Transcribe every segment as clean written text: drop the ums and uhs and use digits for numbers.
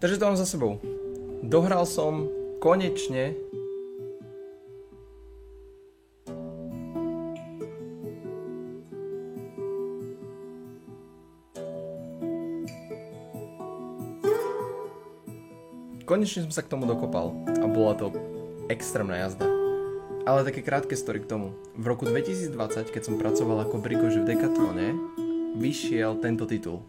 Takže to mám za sebou. Dohral som konečne som sa k tomu dokopal a bola to extrémna jazda. Ale také krátke story k tomu. V roku 2020, keď som pracoval ako brikož v Decathlone, vyšiel tento titul.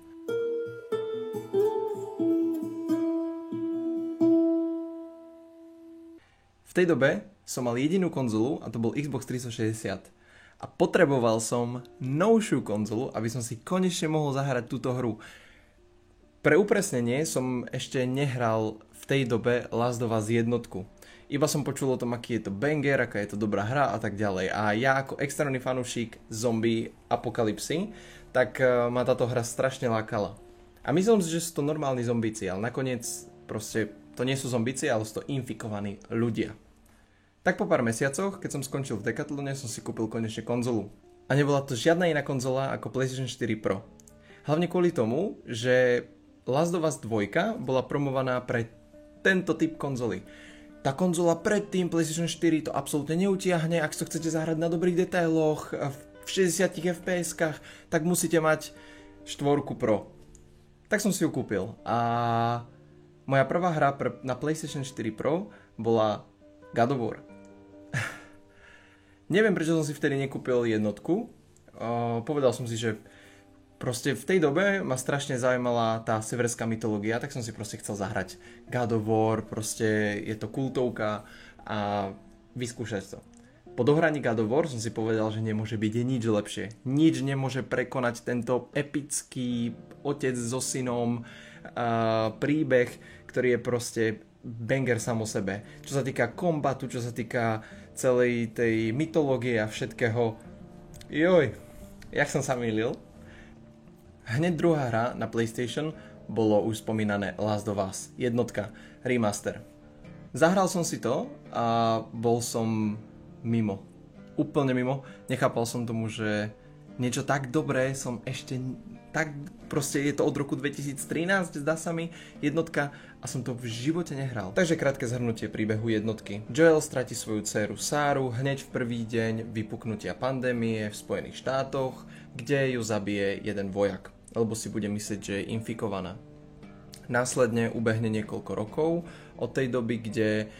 V tej dobe som mal jedinú konzolu a to bol Xbox 360. A potreboval som novšiu konzolu, aby som si konečne mohol zahrať túto hru. Pre upresnenie som ešte nehral v tej dobe Last of Us jednotku. Iba som počul o tom, aký je to banger, aká je to dobrá hra a tak ďalej. A ja ako extrémny fanúšik zombie apokalypsy, tak ma táto hra strašne lákala. A myslím si, že sú to normálni zombíci, ale nakoniec proste to nie sú zombíci, ale sú to infikovaní ľudia. Tak po pár mesiacoch, keď som skončil v Decathlone, som si kúpil konečne konzolu. A nebola to žiadna iná konzola ako PlayStation 4 Pro. Hlavne kvôli tomu, že Last of Us 2 bola promovaná pre tento typ konzoly. Tá konzola predtým PlayStation 4 to absolútne neutiahne, ak to chcete zahrať na dobrých detailoch, v 60 FPS-kách, tak musíte mať 4 Pro. Tak som si ju kúpil a moja prvá hra na PlayStation 4 Pro bola God of War. Neviem, prečo som si vtedy nekúpil jednotku. Povedal som si, že proste v tej dobe ma strašne zaujímala tá severská mytológia, tak som si proste chcel zahrať God of War, proste je to kultovka a vyskúšať to. Po dohraní God of War som si povedal, že nemôže byť nič lepšie. Nič nemôže prekonať tento epický otec so synom príbeh, ktorý je proste banger sám o sebe. Čo sa týka kombatu, čo sa týka celej tej mytológie a všetkého. Joj, jak som sa mýlil. Hneď druhá hra na PlayStation bolo už spomínané Last of Us, jednotka, remaster. Zahral som si to a bol som mimo. Úplne mimo. Nechápal som tomu, že niečo tak dobré som ešte tak, proste je to od roku 2013, zdá sa mi, jednotka a som to v živote nehral. Takže krátke zhrnutie príbehu jednotky. Joel stratí svoju dcéru Sáru hneď v prvý deň vypuknutia pandémie v Spojených štátoch, kde ju zabije jeden vojak, lebo si bude myslieť, že je infikovaná. Následne ubehne niekoľko rokov od tej doby, kde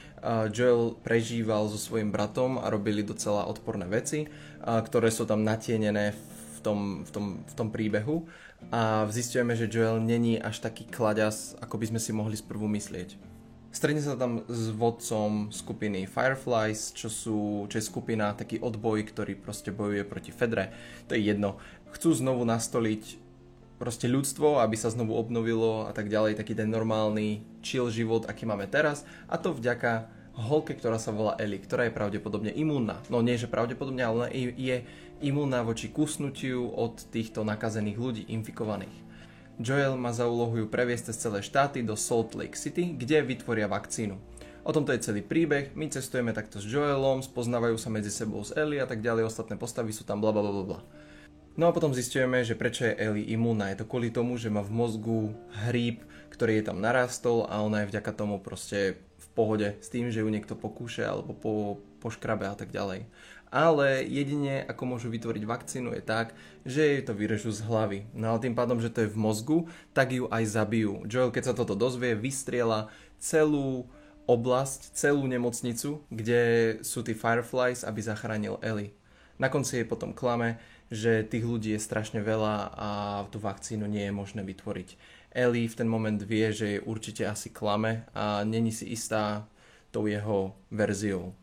Joel prežíval so svojím bratom a robili docela odporné veci, ktoré sú tam natienené v tom príbehu a zistujeme, že Joel není až taký klaďas, ako by sme si mohli sprvu myslieť. Stretne sa tam s vodcom skupiny Fireflies, čo je skupina, taký odboj, ktorý proste bojuje proti Fedre. To je jedno. Chcú znovu nastoliť proste ľudstvo, aby sa znovu obnovilo a tak ďalej, taký ten normálny chill život, aký máme teraz, a to vďaka holke, ktorá sa volá Ellie, ktorá je pravdepodobne imúnna. No nie, že pravdepodobne, ale je imúnna voči kusnutiu od týchto nakazených ľudí, infikovaných. Joel má za úlohu ju previesť cez celé štáty do Salt Lake City, kde vytvoria vakcínu. O tomto je celý príbeh, my cestujeme takto s Joelom, spoznávajú sa medzi sebou s Ellie a tak ďalej, ostatné postavy sú tam blablabla. No a potom zistujeme, že prečo je Ellie imúnna. Je to kvôli tomu, že má v mozgu hríb, ktorý je tam narastol a ona je vďaka tomu proste v pohode s tým, že ju niekto pokúše alebo poškrabe a tak ďalej. Ale jedine, ako môžu vytvoriť vakcínu, je tak, že jej to vyrežú z hlavy. No ale tým pádom, že to je v mozgu, tak ju aj zabijú. Joel, keď sa toto dozvie, vystrieľa celú oblasť, celú nemocnicu, kde sú tí Fireflies, aby zachránil Ellie. Na konci jej potom klame, že tých ľudí je strašne veľa a tú vakcínu nie je možné vytvoriť. Ellie v ten moment vie, že je určite asi klame a není si istá tou jeho verziou.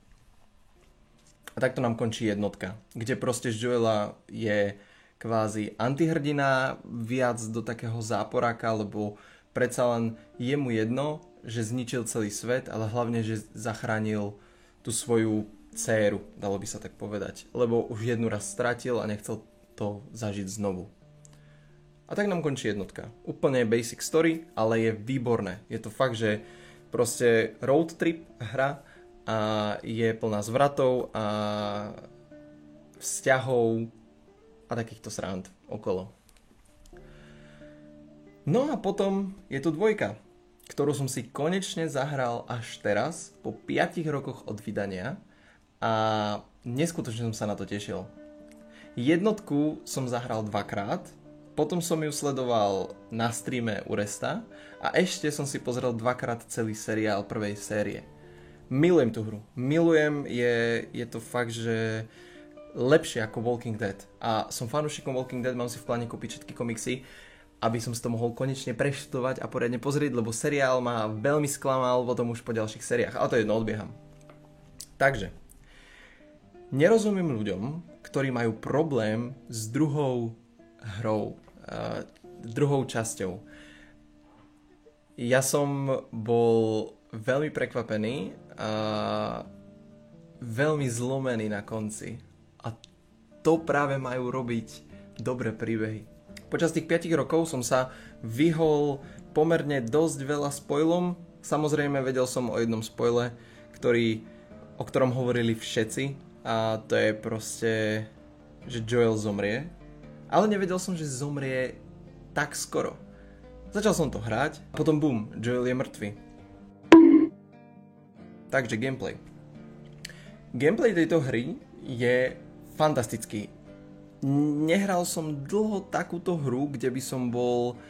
A takto nám končí jednotka, kde proste z Joela je kvázi antihrdina, viac do takého záporáka, lebo predsa len je mu jedno, že zničil celý svet, ale hlavne, že zachránil tú svoju dcéru, dalo by sa tak povedať, lebo už jednu raz stratil a nechcel to zažiť znovu. A tak nám končí jednotka. Úplne basic story, ale je výborné. Je to fakt, že proste road trip hra a je plná zvratov a vzťahov a takýchto srand okolo. No a potom je tu dvojka, ktorú som si konečne zahral až teraz, po 5 rokoch od vydania a neskutočne som sa na to tešil. Jednotku som zahral 2-krát, potom som ju sledoval na streame u Resta a ešte som si pozrel 2-krát celý seriál prvej série. Milujem tú hru, je to fakt, že lepšie ako Walking Dead a som fanúšikom Walking Dead, mám si v pláne kúpiť všetky komiksy, aby som si to mohol konečne preštudovať a poriadne pozrieť, lebo seriál ma veľmi sklamal potom už po ďalších sériách, ale to je jedno, odbieham. Takže, nerozumiem ľuďom, ktorí majú problém s druhou hrou, druhou časťou. Ja som bol veľmi prekvapený a veľmi zlomený na konci. A to práve majú robiť dobré príbehy. Počas tých 5 rokov som sa vyhol pomerne dosť veľa spoilom. Samozrejme vedel som o jednom spoile, o ktorom hovorili všetci. A to je proste, že Joel zomrie. Ale nevedel som, že zomrie tak skoro. Začal som to hrať, a potom bum, Joel je mŕtvy. Takže gameplay. Gameplay tejto hry je fantastický. Nehral som dlho takúto hru, kde by som bol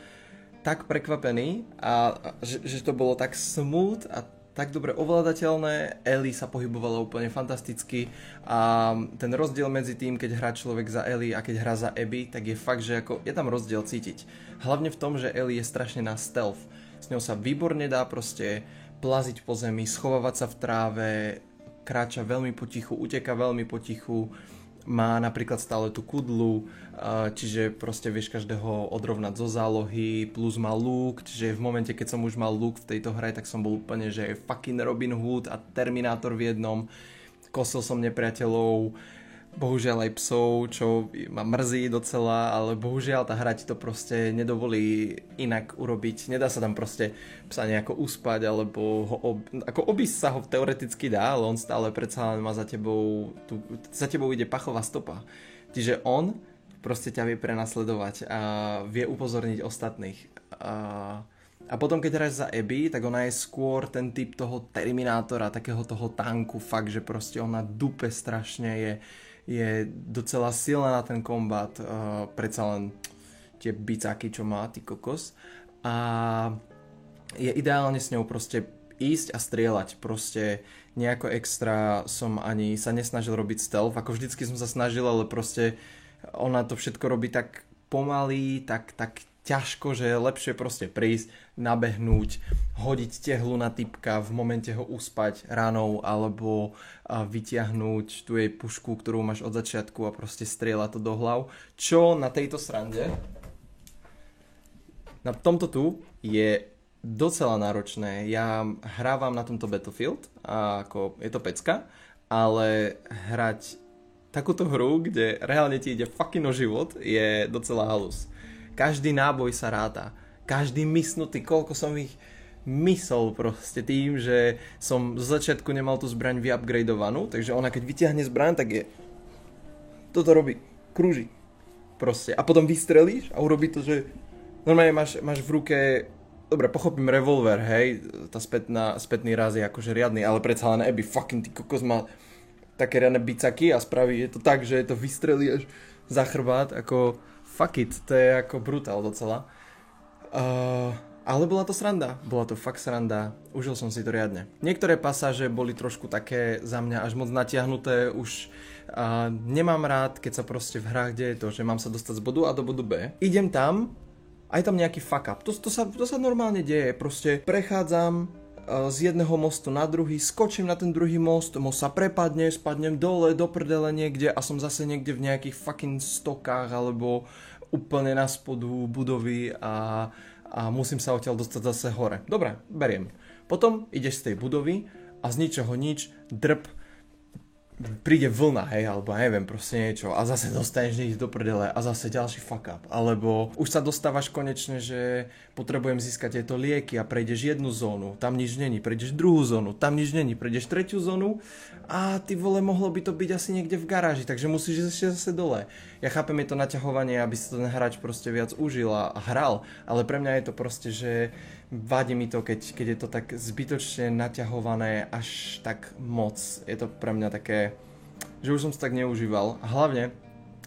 tak prekvapený a že to bolo tak smooth a tak dobre ovládateľné. Ellie sa pohybovala úplne fantasticky a ten rozdiel medzi tým, keď hrá človek za Ellie a keď hrá za Abby, tak je fakt, že ako je tam rozdiel cítiť. Hlavne v tom, že Ellie je strašne na stealth. S ňou sa výborne dá proste plaziť po zemi, schovávať sa v tráve, kráča veľmi potichu, uteka veľmi potichu, má napríklad stále tú kudlu, čiže proste vieš každého odrovnať zo zálohy, plus má lúk, čiže v momente, keď som už mal lúk v tejto hre, tak som bol úplne, že fucking Robin Hood a Terminátor v jednom, kosil som nepriateľov, bohužiaľ aj psov, čo ma mrzí docela, ale bohužiaľ tá hra ti to proste nedovolí inak urobiť. Nedá sa tam proste psa nejako uspať, alebo ako obísť sa ho teoreticky dá, ale on stále predsa len má za tebou ide pachová stopa. Čiže on proste ťa vie prenasledovať a vie upozorniť ostatných. A potom keď hráš za Abby, tak ona je skôr ten typ toho Terminátora, takého toho tanku, fakt, že proste ona dupe strašne, je docela silná na ten kombat, predsa len tie bicáky, čo má, ty kokos. A je ideálne s ňou proste ísť a strieľať, proste nejako extra som ani sa nesnažil robiť stealth, ako vždycky som sa snažil, ale proste ona to všetko robí tak pomaly, tak ťažko, že je lepšie proste prísť, nabehnúť, hodiť tehlu na typka, v momente ho uspať ranou alebo vytiahnuť tú jej pušku, ktorú máš od začiatku a proste strieľať to do hlav. Čo na tejto srande, na tomto tu je docela náročné. Ja hrávam na tomto Battlefield, ako je to pecka, ale hrať takúto hru, kde reálne ti ide fucking o život, je docela halus. Každý náboj sa ráta. Každý mysnutý, koľko som ich mysol proste tým, že som zo začiatku nemal tú zbraň vyupgradeovanú, takže ona keď vyťahne zbraň, tak je... Toto robí. Krúži. Proste. A potom vystrelíš a urobí to, že... Normálne máš v ruke... Dobre, pochopím revolver, hej. Tá spätný raz je akože riadny, ale predsa len Abby fucking ty kokos má také riadne bicaky a spraví je to tak, že to vystrelí až za chrbát, ako... Fuck it, to je ako brutál docela. Ale bola to sranda, bola to fakt sranda, užil som si to riadne. Niektoré pasáže boli trošku také za mňa až moc natiahnuté, už nemám rád, keď sa proste v hrách deje to, že mám sa dostať z bodu A do bodu B. Idem tam, aj tam nejaký fuck up, to sa normálne deje, proste prechádzam z jedného mostu na druhý, skočím na ten druhý most sa prepadne, spadnem dole, do prdele niekde a som zase niekde v nejakých fucking stokách alebo úplne na spodu budovy a musím sa odtiaľ dostať zase hore. Dobre, beriem. Potom ideš z tej budovy a z ničoho nič, drp, príde vlna, hej, alebo neviem, proste niečo a zase dostaneš ísť do prdele a zase ďalší fuck up, alebo už sa dostávaš konečne, že potrebujem získať tieto lieky a prejdeš jednu zónu, tam nič není, prejdeš druhú zónu, tam nič není, prejdeš tretiu zónu a ty vole, mohlo by to byť asi niekde v garáži, takže musíš ešte zase dole. Ja chápem, je to naťahovanie, aby si to ten hráč proste viac užil a hral, ale pre mňa je to proste, že Vadí mi to, keď je to tak zbytočne naťahované až tak moc. Je to pre mňa také, že už som to tak neužíval. A hlavne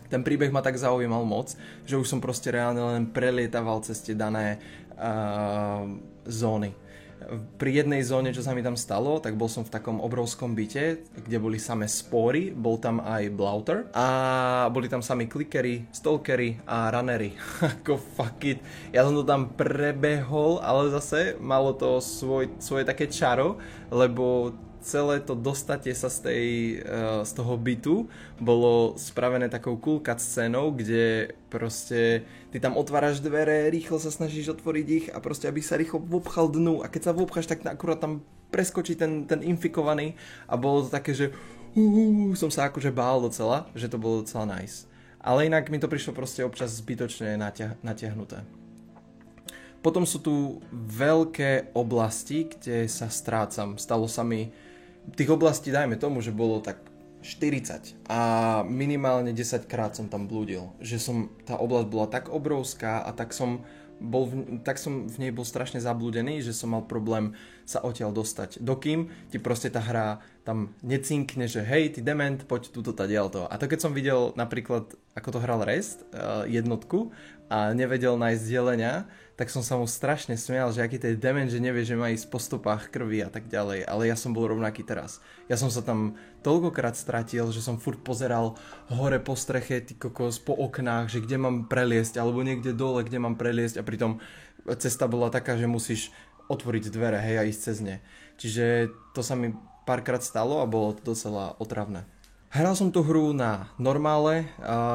ten príbeh ma tak zaujímal moc, že už som proste reálne len prelietaval cez tie dané zóny. Pri jednej zóne, čo sa mi tam stalo, tak bol som v takom obrovskom byte, kde boli samé spóry, bol tam aj Blauter a boli tam sami klickery, stalkery a runnery. Ako fuck it. Ja som to tam prebehol, ale zase malo to svoje také čaro, lebo celé to dostatie sa z toho bytu bolo spravené takou cool cutscénou, kde proste ty tam otváraš dvere, rýchlo sa snažíš otvoriť ich a proste aby sa rýchlo vopchal dnu a keď sa vopcháš, tak akurát tam preskočí ten infikovaný a bolo to také, že som sa akože bál docela, že to bolo docela nice. Ale inak mi to prišlo proste občas zbytočne natiahnuté. Potom sú tu veľké oblasti, kde sa strácam. Stalo sa mi tých oblastí, dajme tomu, že bolo tak 40 a minimálne 10 krát som tam blúdil. Že tá oblasť bola tak obrovská a tak som v nej bol strašne zablúdený, že som mal problém sa odtiaľ dostať. Dokým ti proste tá hra tam necinkne, že hej, ty dement, poď túto tadiaľto. A to keď som videl napríklad, ako to hral Rest, jednotku a nevedel nájsť delenia, tak som sa mu strašne smial, že aký to je dement, že nevie, že má ísť po stopách krvi a tak ďalej. Ale ja som bol rovnaký teraz. Ja som sa tam toľkokrát stratil, že som furt pozeral hore po streche, ty kokos, po oknách, že kde mám preliesť, alebo niekde dole, kde mám preliesť a pritom cesta bola taká, že musíš otvoriť dvere, hej, a ísť cez ne. Čiže to sa mi párkrát stalo a bolo to docela otravné. Hral som tú hru na normále,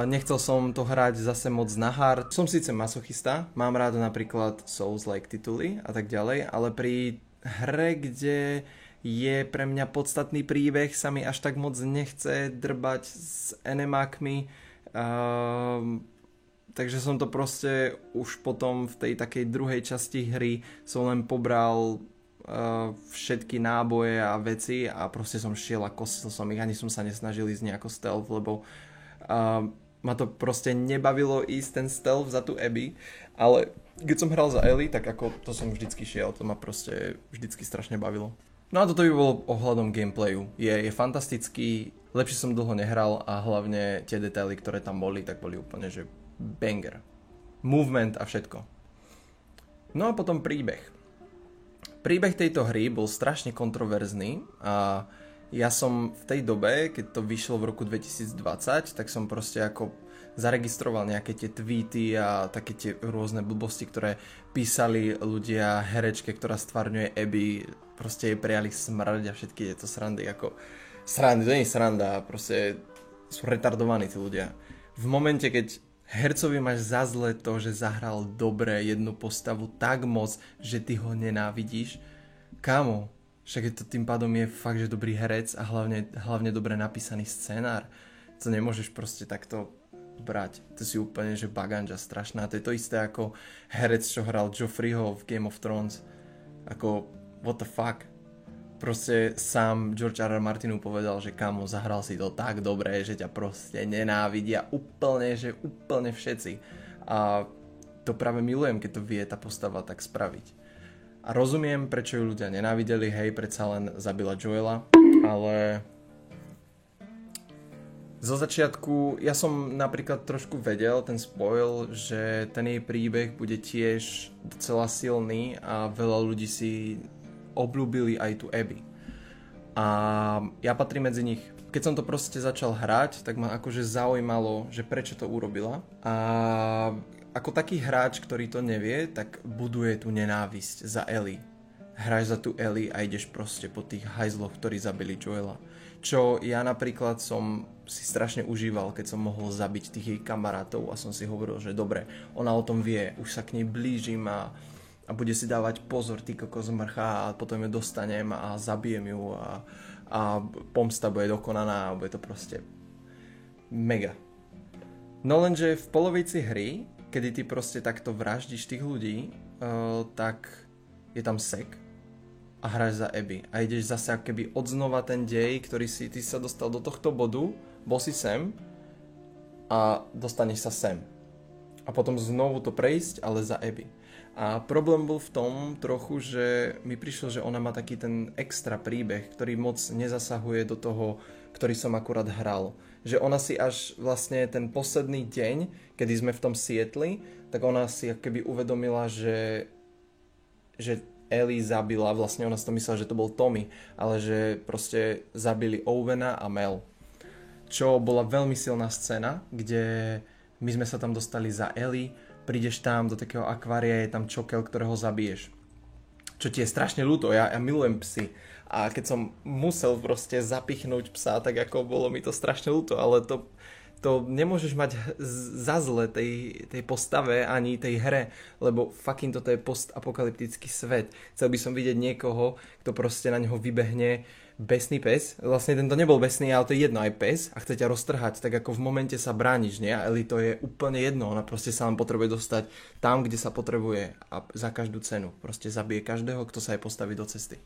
nechcel som to hrať zase moc na hard. Som síce masochista, mám rád napríklad Souls-like tituly a tak ďalej, ale pri hre, kde je pre mňa podstatný príbeh, sa mi až tak moc nechce drbať s enemákmi, takže som to proste už potom v tej takej druhej časti hry som len pobral všetky náboje a veci a proste som šiel a kosil som ich, ani som sa nesnažil ísť nejako stealth, lebo ma to proste nebavilo ísť ten stealth za tú Abby, ale keď som hral za Ellie, tak ako to som vždycky šiel, to ma proste vždycky strašne bavilo. No a toto by bolo ohľadom gameplayu. Je fantastický, lepšie som dlho nehral a hlavne tie detaily, ktoré tam boli, tak boli úplne, že banger. Movement a všetko. No a potom príbeh. Príbeh tejto hry bol strašne kontroverzný a ja som v tej dobe, keď to vyšlo v roku 2020, tak som proste ako zaregistroval nejaké tie tweety a také tie rôzne blbosti, ktoré písali ľudia herečke, ktorá stvárňuje Abby, proste jej prijali smrť a všetky tieto srandy, ako srandy, to nie je sranda, proste sú retardovaní tí ľudia. V momente, keď hercovi máš za zle to, že zahral dobre jednu postavu tak moc, že ty ho nenávidíš. Kámo, však to tým pádom je fakt, že dobrý herec a hlavne dobre napísaný scenár. To nemôžeš proste takto brať. To si úplne, že baganža strašná. To je to isté ako herec, čo hral Joffreyho v Game of Thrones. Ako, what the fuck? Proste sám George R. R. Martinu povedal, že kámo, zahral si to tak dobre, že ťa proste nenávidia úplne, že úplne všetci. A to práve milujem, keď to vie tá postava tak spraviť. A rozumiem, prečo ju ľudia nenávideli, hej, predsa len zabila Joela, ale zo začiatku, ja som napríklad trošku vedel, ten spoil, že ten jej príbeh bude tiež docela silný a veľa ľudí si obľúbili aj tú Abby. A ja patrím medzi nich. Keď som to proste začal hrať, tak ma akože zaujímalo, že prečo to urobila. A ako taký hráč, ktorý to nevie, tak buduje tú nenávisť za Ellie. Hráš za tú Ellie a ideš proste po tých hajzloch, ktorí zabili Joela. Čo ja napríklad som si strašne užíval, keď som mohol zabiť tých jej kamarátov a som si hovoril, že dobre, ona o tom vie, už sa k nej blížim a bude si dávať pozor, ty kokos mrcha a potom ju dostanem a zabijem ju a pomsta bude dokonaná a bude to proste mega. No lenže v polovici hry, kedy ty proste takto vraždíš tých ľudí, tak je tam sek a hráš za Abby a ideš zase ako keby odznova ten dej, ktorý ty sa dostal do tohto bodu, bol si sem a dostaneš sa sem a potom znovu to prejsť, ale za Abby. A problém bol v tom trochu, že mi prišlo, že ona má taký ten extra príbeh, ktorý moc nezasahuje do toho, ktorý som akurát hral. Že ona si až vlastne ten posledný deň, kedy sme v tom Seattli, tak ona si akoby uvedomila, že Ellie zabila, vlastne ona si to myslela, že to bol Tommy, ale že proste zabili Owena a Mel. Čo bola veľmi silná scéna, kde my sme sa tam dostali za Ellie, prídeš tam do takého akvária, je tam čokel, ktorého zabiješ. Čo ti je strašne ľúto, ja milujem psy. A keď som musel proste zapichnúť psa, tak ako bolo mi to strašne ľúto, ale to nemôžeš mať za zle tej postave ani tej hre, lebo fucking toto je postapokalyptický svet. Chcel by som vidieť niekoho, kto proste na neho vybehne besný pes. Vlastne tento nebol besný, ale to je jedno, aj pes a chce ťa roztrhať, tak ako v momente sa brániš, nie? A Ellie to je úplne jedno, ona proste sa len potrebuje dostať tam, kde sa potrebuje a za každú cenu. Proste zabije každého, kto sa jej postaví do cesty.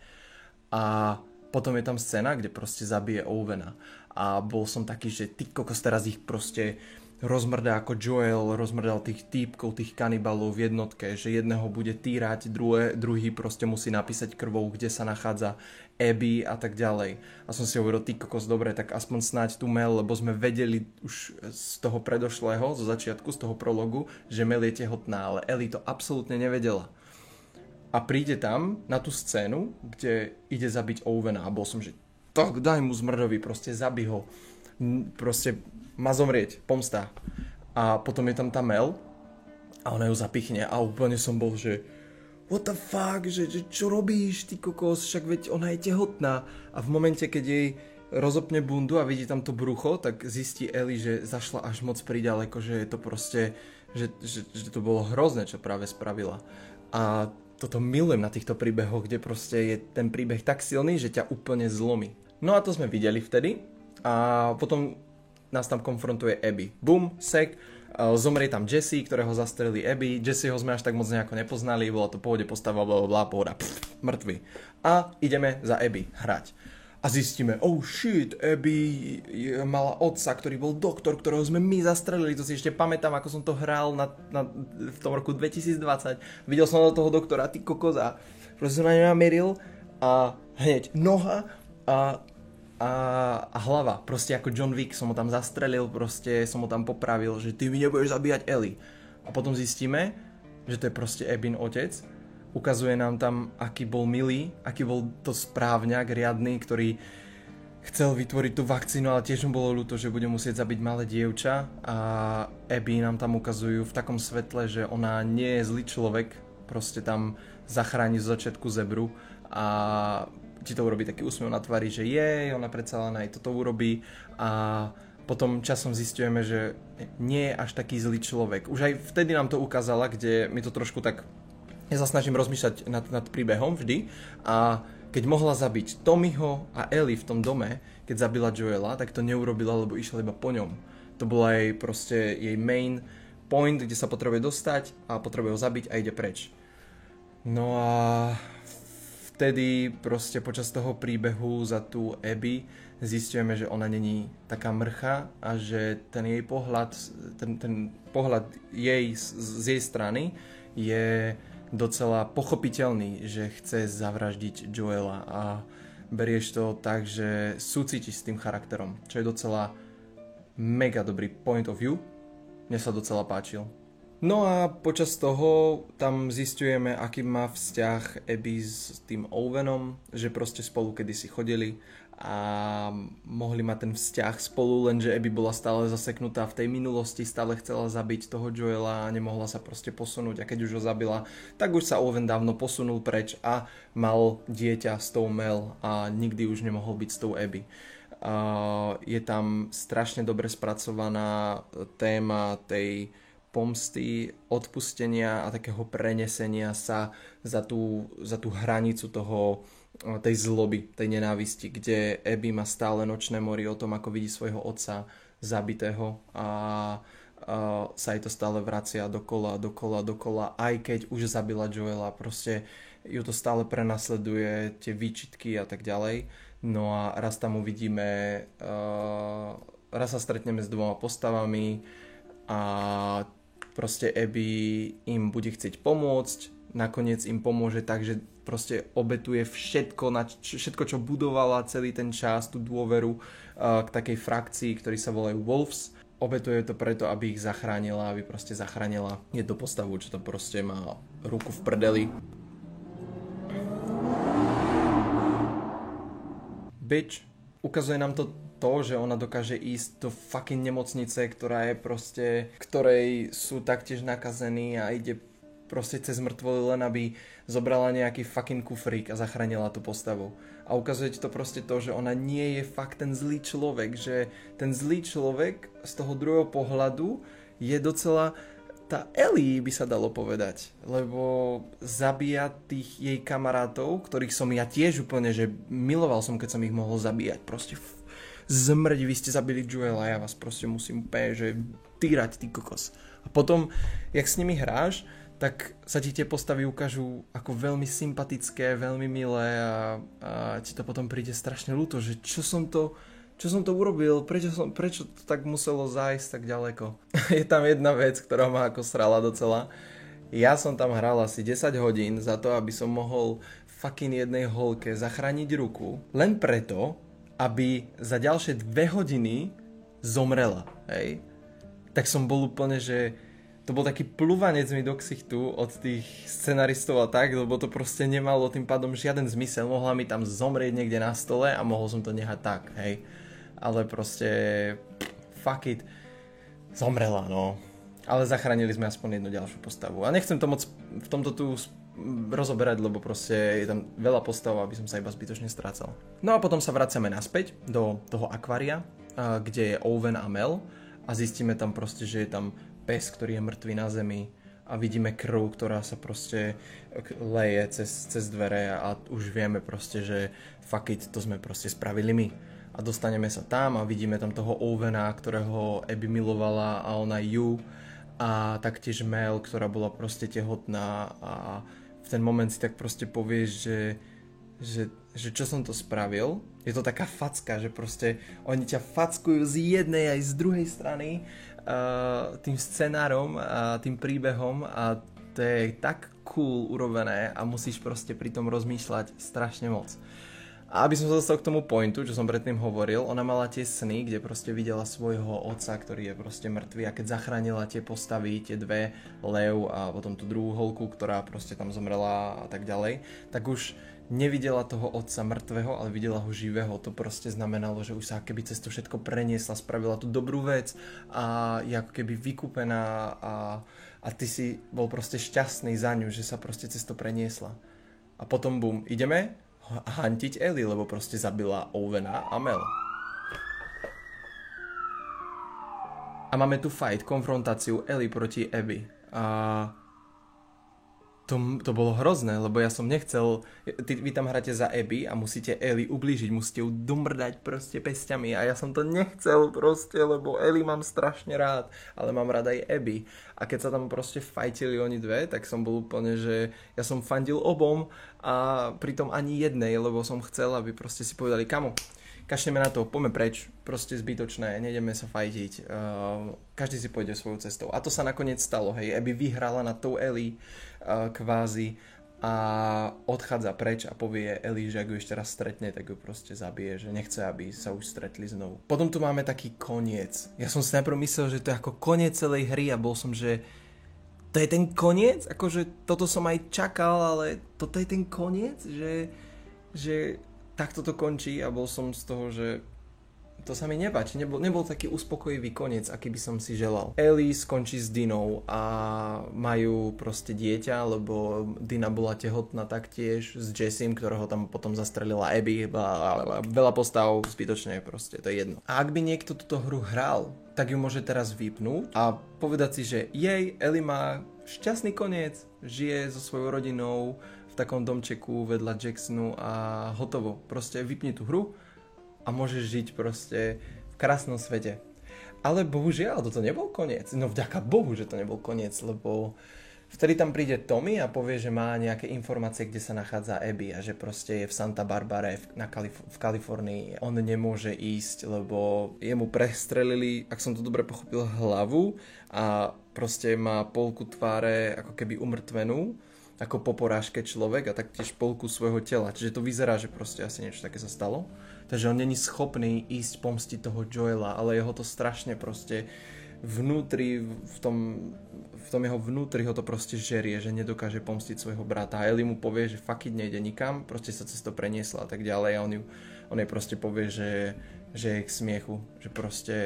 A potom je tam scéna, kde proste zabije Owena. A bol som taký, že ty kokos, teraz ich proste rozmrdá ako Joel rozmrdal tých týpkov, tých kanibalov v jednotke, že jedného bude týrať, druhý proste musí napísať krvou, kde sa nachádza Abby a tak ďalej. A som si hovoril, ty kokos, dobre, tak aspoň snáď tu Mel, lebo sme vedeli už z toho predošlého, zo začiatku, z toho prologu, že Mel je tehotná, ale Ellie to absolútne nevedela. A príde tam na tú scénu, kde ide zabiť Owena a bol som, že tak daj mu zmrdovi, proste zabij ho. Proste má zomrieť, pomsta. A potom je tam tá Mel a ona ju zapichne a úplne som bol, že what the fuck, že čo robíš, ty kokos, však veď ona je tehotná. A v momente, keď jej rozopne bundu a vidí tam to brucho, tak zistí Ellie, že zašla až moc priďaleko, že je to proste, že to bolo hrozné, čo práve spravila. A toto milujem na týchto príbehoch, kde proste je ten príbeh tak silný, že ťa úplne zlomí. No a to sme videli vtedy a potom nás tam konfrontuje Abby. Bum, sek, zomrie tam Jesse, ktorého zastrelí Abby. Jesseho sme až tak moc nejako nepoznali, bola to pohode postava, blablabla, pohoda, mŕtvy. A ideme za Abby hrať. A zistíme, oh shit, Abby mala otca, ktorý bol doktor, ktorého sme my zastrelili. To si ešte pamätám, ako som to hral v tom roku 2020. Videl som do toho doktora, ty kokoza. Proste som na ňa nameril a hneď noha a hlava. Proste ako John Wick som ho tam zastrelil, proste som ho tam popravil, že ty mi nebudeš zabíjať Ellie. A potom zistíme, že to je proste Abbyn otec. Ukazuje nám tam, aký bol milý, aký bol to správňak riadny, ktorý chcel vytvoriť tú vakcínu, ale tiež mu bolo ľúto, že bude musieť zabiť malé dievča. A Abby nám tam ukazujú v takom svetle, že ona nie je zlý človek, proste tam zachráni z začiatku zebru a ti to urobí taký úsmev na tvári, že ona predsa len aj toto urobí a potom časom zistujeme, že nie je až taký zlý človek. Už aj vtedy nám to ukázala, kde mi to trošku tak... Ja sa snažím rozmýšľať nad príbehom vždy a keď mohla zabiť Tommyho a Ellie v tom dome, keď zabila Joela, tak to neurobila, lebo išla iba po ňom. To bola jej proste jej main point, kde sa potrebuje dostať a potrebuje ho zabiť a ide preč. No a vtedy proste počas toho príbehu za tú Abby zistujeme, že ona není taká mrcha a že ten jej pohľad, ten pohľad jej z jej strany je docela pochopiteľný, že chce zavraždiť Joela a berieš to tak, že súcitiš s tým charakterom, čo je docela mega dobrý point of view. Mne sa docela páčil. No a počas toho tam zisťujeme, aký má vzťah Abby s tým Owenom, že proste spolu kedysi chodili a mohli mať ten vzťah spolu, lenže Abby bola stále zaseknutá v tej minulosti, stále chcela zabiť toho Joela a nemohla sa proste posunúť a keď už ho zabila, tak už sa Owen dávno posunul preč a mal dieťa s tou Mel a nikdy už nemohol byť s tou Abby. Je tam strašne dobre spracovaná téma tej pomsty, odpustenia a takého prenesenia sa za tú hranicu tej zloby, tej nenávisti, kde Abby má stále nočné mory o tom, ako vidí svojho otca zabitého a sa jej to stále vracia dokola, aj keď už zabila Joela, proste ju to stále prenasleduje, tie výčitky a tak ďalej. No a raz tam uvidíme, raz sa stretneme s dvoma postavami a proste Abby im bude chcieť pomôcť, nakoniec im pomôže tak, že proste obetuje všetko, čo budovala celý ten čas, tú dôveru k takej frakcii, ktorí sa volajú Wolves. Obetuje to preto, aby ich zachránila, aby proste zachránila jednu postavu, čo to proste má ruku v prdeli. Bitch. Ukazuje nám to, že ona dokáže ísť do fucking nemocnice, ktorá je proste, ktorej sú taktiež nakazení a ide proste cez mŕtvoly len aby zobrala nejaký fucking kufrík a zachránila tú postavu. A ukazuje ti to proste to, že ona nie je fakt ten zlý človek, že ten zlý človek z toho druhého pohľadu je docela tá Ellie, by sa dalo povedať, lebo zabíja tých jej kamarátov, ktorých som ja tiež úplne, že miloval som, keď som ich mohol zabíjať, proste zmrť, vy ste zabili Joela, ja vás proste musím úplne, že týrať, ty kokos. A potom, jak s nimi hráš, tak sa ti tie postavy ukážu ako veľmi sympatické, veľmi milé a ti to potom príde strašne ľúto, že čo som to urobil, prečo to tak muselo zájsť tak ďaleko. Je tam jedna vec, ktorá ma ako srala docela. Ja som tam hral asi 10 hodín za to, aby som mohol fucking jednej holke zachrániť ruku, len preto, aby za ďalšie 2 hodiny zomrela, hej. Tak som bol úplne, že to bol taký pluvanec mi do ksichtu od tých scenaristov a tak, lebo to proste nemalo tým pádom žiaden zmysel. Mohla mi tam zomrieť niekde na stole a mohol som to nehať tak, hej. Ale proste fuck it. Zomrela, no. Ale zachránili sme aspoň jednu ďalšiu postavu. A nechcem to moc v tomto tu rozoberať, lebo proste je tam veľa postav, aby som sa iba zbytočne strácal. No a potom sa vraciame naspäť do toho akvária, kde je Owen a Mel a zistíme tam proste, že je tam pes, ktorý je mŕtvý na zemi a vidíme krv, ktorá sa proste leje cez dvere a už vieme proste, že fuck it, to sme proste spravili my. A dostaneme sa tam a vidíme tam toho Owena, ktorého Abby milovala a ona ju a taktiež Mel, ktorá bola proste tehotná a v ten moment si tak proste povieš, že čo som to spravil. Je to taká facka, že proste oni ťa fackujú z jednej aj z druhej strany tým scenárom a tým príbehom a to je tak cool urobené a musíš proste pri tom rozmýšľať strašne moc. A aby som sa dostal k tomu pointu, čo som predtým hovoril, ona mala tie sny, kde proste videla svojho otca, ktorý je proste mŕtvý a keď zachránila tie postavy, tie dve, Lev a potom tú druhú holku, ktorá proste tam zomrela a tak ďalej, tak už nevidela toho otca mŕtvého, ale videla ho živého. To proste znamenalo, že už sa keby cez to všetko preniesla, spravila tú dobrú vec a je ako keby vykúpená a ty si bol proste šťastný za ňu, že sa proste cez to preniesla. A potom bum, ideme hantiť Ellie, lebo proste zabila Owena a Mel. A máme tu fight, konfrontáciu Ellie proti Abby. A to bolo hrozné, lebo ja som nechcel, vy tam hráte za Abby a musíte Ellie ublížiť, musíte ju domrdať proste pesťami a ja som to nechcel proste, lebo Ellie mám strašne rád, ale mám rád aj Abby. A keď sa tam proste fajtili oni dve, tak som bol úplne, že ja som fandil obom a pritom ani jednej, lebo som chcel, aby proste si povedali, kamo, kašneme na to, poďme preč, proste zbytočné, nejdeme sa fajtiť, každý si pôjde svojou cestou. A to sa nakoniec stalo, hej, Abby vyhrala nad tou Ellie kvázi a odchádza preč a povie Ellie, že ak ju ešte raz stretne, tak ju proste zabije, že nechce, aby sa už stretli znovu. Potom tu máme taký koniec. Ja som si najprv myslel, že to je ako koniec celej hry a bol som, že to je ten koniec? Akože toto som aj čakal, ale toto je ten koniec? Že takto to končí a bol som z toho, že to sa mi nepáči, nebol taký uspokojivý koniec, aký by som si želal. Ellie skončí s Dinou a majú proste dieťa, lebo Dina bola tehotná taktiež s Jessim, ktorého tam potom zastrelila Abby, veľa postav, zbytočne proste, to je jedno. A ak by niekto túto hru hral, tak ju môže teraz vypnúť a povedať si, že Ellie má šťastný koniec, žije so svojou rodinou v takom domčeku vedľa Jacksonu a hotovo. Proste vypni tú hru a môžeš žiť proste v krásnom svete. Ale bohužiaľ, toto nebol koniec. No vďaka Bohu, že to nebol koniec, lebo vtedy tam príde Tommy a povie, že má nejaké informácie, kde sa nachádza Abby a že proste je v Santa Barbare v Kalifornii. On nemôže ísť, lebo jemu prestrelili, ak som to dobre pochopil, hlavu a proste má polku tváre ako keby umrtvenú ako po porážke človek a taktiež polku svojho tela. Čiže to vyzerá, že proste asi niečo také sa stalo. Takže on není schopný ísť pomstiť toho Joela, ale jeho to strašne proste vnútri, v tom jeho vnútri ho to proste žerie, že nedokáže pomstiť svojho brata. A Ellie mu povie, že fuck it, nejde nikam, proste sa cez to preniesla a tak ďalej a on jej proste povie, že je k smiechu, že proste,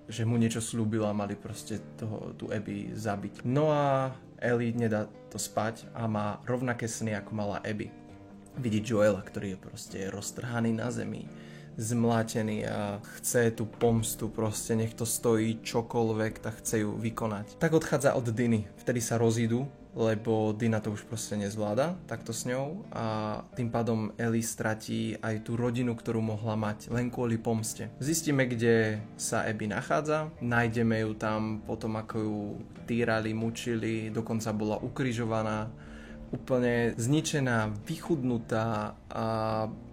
že mu niečo slúbila a mali proste tú Abby zabiť. No a Ellie nedá to spať a má rovnaké sny, ako mala Abby. Vidí Joela, ktorý je proste roztrhaný na zemi, zmlátený a chce tú pomstu, proste nech to stojí čokoľvek, tak chce ju vykonať. Tak odchádza od Diny, vtedy sa rozídu, lebo Dina to už proste nezvláda takto s ňou a tým pádom Ellie stratí aj tú rodinu, ktorú mohla mať len kvôli pomste. Zistíme, kde sa Abby nachádza, nájdeme ju tam potom, ako ju týrali, mučili, dokonca bola ukrižovaná, úplne zničená, vychudnutá a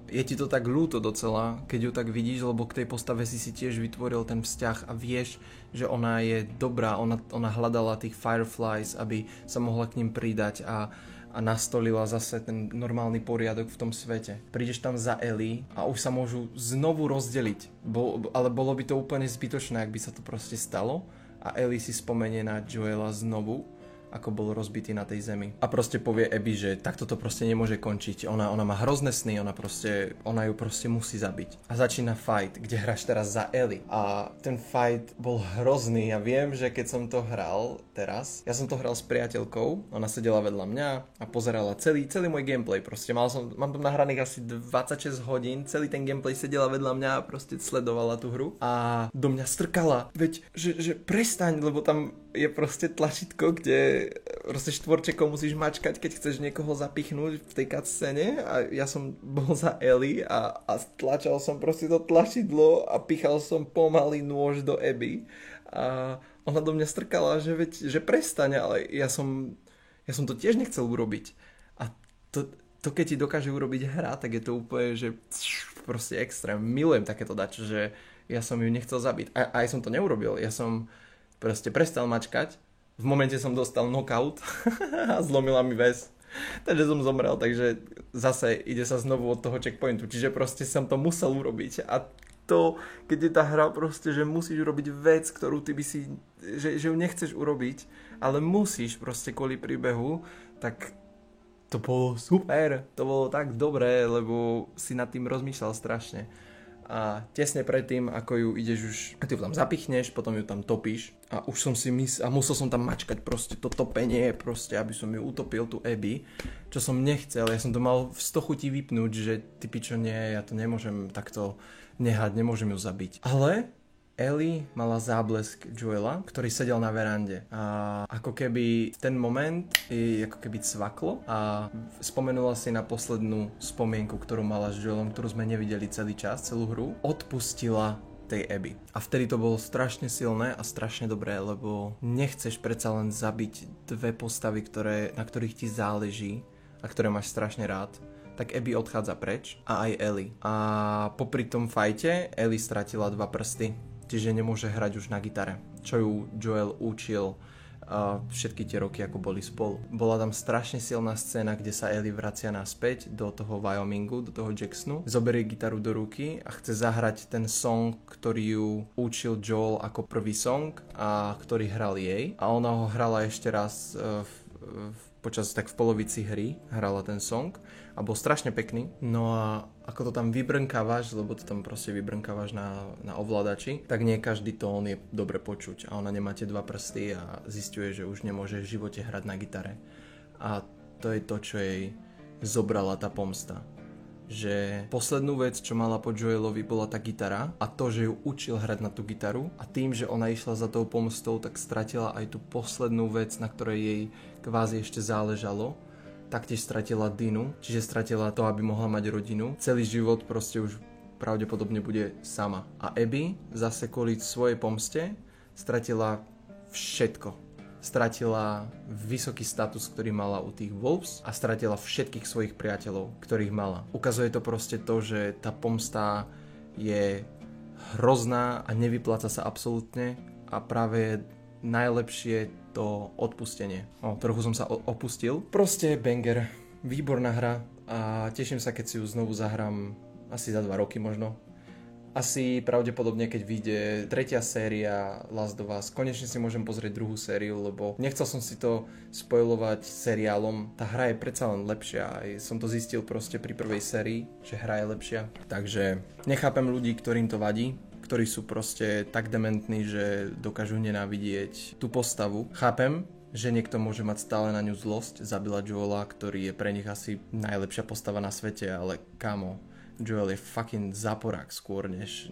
je ti to tak ľúto docela, keď ju tak vidíš, lebo k tej postave si tiež vytvoril ten vzťah a vieš, že ona je dobrá, ona hľadala tých Fireflies, aby sa mohla k ním pridať a nastolila zase ten normálny poriadok v tom svete. Prídeš tam za Ellie a už sa môžu znovu rozdeliť, ale bolo by to úplne zbytočné, ak by sa to proste stalo a Ellie si spomenie na Joela znovu, ako bol rozbitý na tej zemi. A proste povie Abby, že takto to proste nemôže končiť. Ona má hrozné sny, ona ju proste musí zabiť. A začína fight, kde hráš teraz za Ellie. A ten fight bol hrozný. Ja viem, že keď som to hral teraz, ja som to hral s priateľkou, ona sedela vedľa mňa a pozerala celý môj gameplay. Proste mám tam nahraných asi 26 hodín, celý ten gameplay sedela vedľa mňa a proste sledovala tú hru. A do mňa strkala. Veď, že prestaň, lebo tam je proste tlačítko, kde proste štvorčekom musíš mačkať, keď chceš niekoho zapichnúť v tej cutscene a ja som bol za Ellie a stlačal som proste to tlačidlo a pichal som pomaly nôž do Abby a ona do mňa strkala, že prestaň, ale ja som to tiež nechcel urobiť a to keď ti dokáže urobiť hra, tak je to úplne, že proste extrém, milujem takéto dačo, že ja som ju nechcel zabiť a aj som to neurobil, ja som proste prestal mačkať, v momente som dostal knockout a zlomila mi väz, takže som zomrel, takže zase ide sa znovu od toho checkpointu, čiže proste som to musel urobiť a to, keď je tá hra proste, že musíš urobiť vec, ktorú ty by si, že ju nechceš urobiť, ale musíš proste kvôli príbehu, tak to bolo super, to bolo tak dobré, lebo si nad tým rozmýšľal strašne. A tesne predtým, ako ju ideš už, ty ju tam zapichneš, potom ju tam topíš a už som si a musel som tam mačkať proste to topenie, proste, aby som ju utopil, tú Abby, čo som nechcel, ja som to mal v 100 chutí vypnúť, že ty pičo nie, ja to nemôžem takto nehať, nemôžem ju zabiť. Ale Ellie mala záblesk Joela, ktorý sedel na verande a ako keby ten moment ako keby cvaklo a spomenula si na poslednú spomienku, ktorú mala s Joelom, ktorú sme nevideli celý čas, celú hru, odpustila tej Abby. A vtedy to bolo strašne silné a strašne dobré, lebo nechceš predsa len zabiť dve postavy, na ktorých ti záleží a ktoré máš strašne rád. Tak Abby odchádza preč a aj Ellie. A popri tom fajte Ellie stratila 2 prsty. Čiže nemôže hrať už na gitare, čo ju Joel učil všetky tie roky, ako boli spolu. Bola tam strašne silná scéna, kde sa Ellie vracia naspäť do toho Wyomingu, do toho Jacksonu, zoberie gitaru do ruky a chce zahrať ten song, ktorý ju učil Joel ako prvý song a ktorý hral jej. A ona ho hrala ešte raz v polovici hry hrala ten song a bol strašne pekný. No a ako to tam vybrnkávaš, lebo to tam proste vybrnkávaš na ovládači, tak nie každý tón je dobre počuť a ona nemá tie 2 prsty a zisťuje, že už nemôže v živote hrať na gitare. A to je to, čo jej zobrala tá pomsta. Že poslednú vec, čo mala po Joelovi, bola tá gitara a to, že ju učil hrať na tú gitaru a tým, že ona išla za tou pomstou, tak stratila aj tú poslednú vec, na ktorej jej kvázi ešte záležalo. Taktiež stratila Dinu, čiže stratila to, aby mohla mať rodinu. Celý život proste už pravdepodobne bude sama. A Abby zase kvôli svojej pomste stratila všetko. Stratila vysoký status, ktorý mala u tých Wolves a stratila všetkých svojich priateľov, ktorých mala. Ukazuje to proste to, že tá pomsta je hrozná a nevypláca sa absolútne a práve najlepšie to odpustenie. Trochu som sa opustil. Proste banger, výborná hra a teším sa, keď si ju znovu zahrám asi za 2 roky možno. Asi pravdepodobne, keď vyjde 3. séria Last of Us, konečne si môžem pozrieť 2. sériu, lebo nechcel som si to spoilovať seriálom. Tá hra je predsa len lepšia. Aj som to zistil proste pri 1. sérii, že hra je lepšia. Takže nechápem ľudí, ktorým to vadí, ktorí sú proste tak dementní, že dokážu nenávidieť tú postavu. Chápem, že niekto môže mať stále na ňu zlosť, zabila Joela, ktorý je pre nich asi najlepšia postava na svete, ale kamo, Joel je fucking záporák skôr, než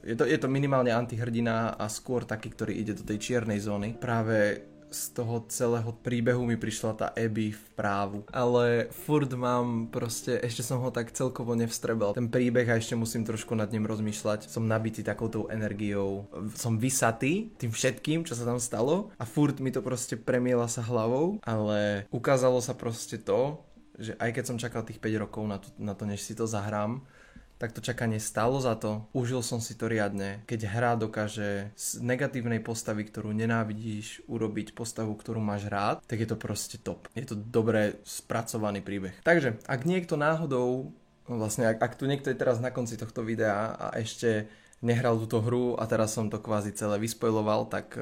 je to minimálne antihrdina a skôr taký, ktorý ide do tej čiernej zóny. Práve z toho celého príbehu mi prišla tá Abby v právu. Ale furt mám proste, ešte som ho tak celkovo nevstrebal. Ten príbeh a ešte musím trošku nad ním rozmýšľať. Som nabitý takoutou energiou. Som vysatý tým všetkým, čo sa tam stalo a furt mi to proste premiela sa hlavou. Ale ukázalo sa proste to, že aj keď som čakal tých 5 rokov na to, než si to zahrám, tak to čakanie stálo za to. Užil som si to riadne. Keď hra dokáže z negatívnej postavy, ktorú nenávidíš, urobiť postavu, ktorú máš rád, tak je to proste top. Je to dobre spracovaný príbeh. Takže, ak niekto náhodou, vlastne ak tu niekto je teraz na konci tohto videa a ešte nehral túto hru a teraz som to kvázi celé vyspoiloval, tak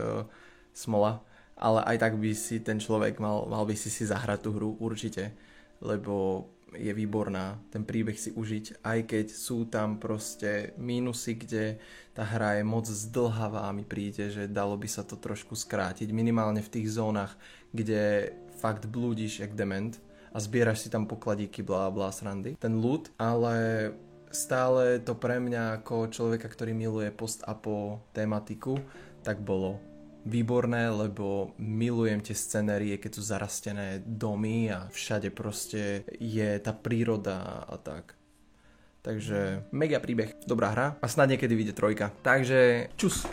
smola. Ale aj tak by si ten človek mal by si zahrať tú hru určite, lebo je výborná, ten príbeh si užiť, aj keď sú tam proste mínusy, kde tá hra je moc zdĺhavá, mi príde, že dalo by sa to trošku skrátiť, minimálne v tých zónach, kde fakt blúdiš jak dement a zbieraš si tam pokladíky, blá srandy, ten loot, ale stále to pre mňa ako človeka, ktorý miluje post-apo tematiku, tak bolo výborné, lebo milujem tie scenérie, keď sú zarastené domy a všade proste je tá príroda a tak. Takže mega príbeh, dobrá hra a snad niekedy vyjde 3. Takže čus!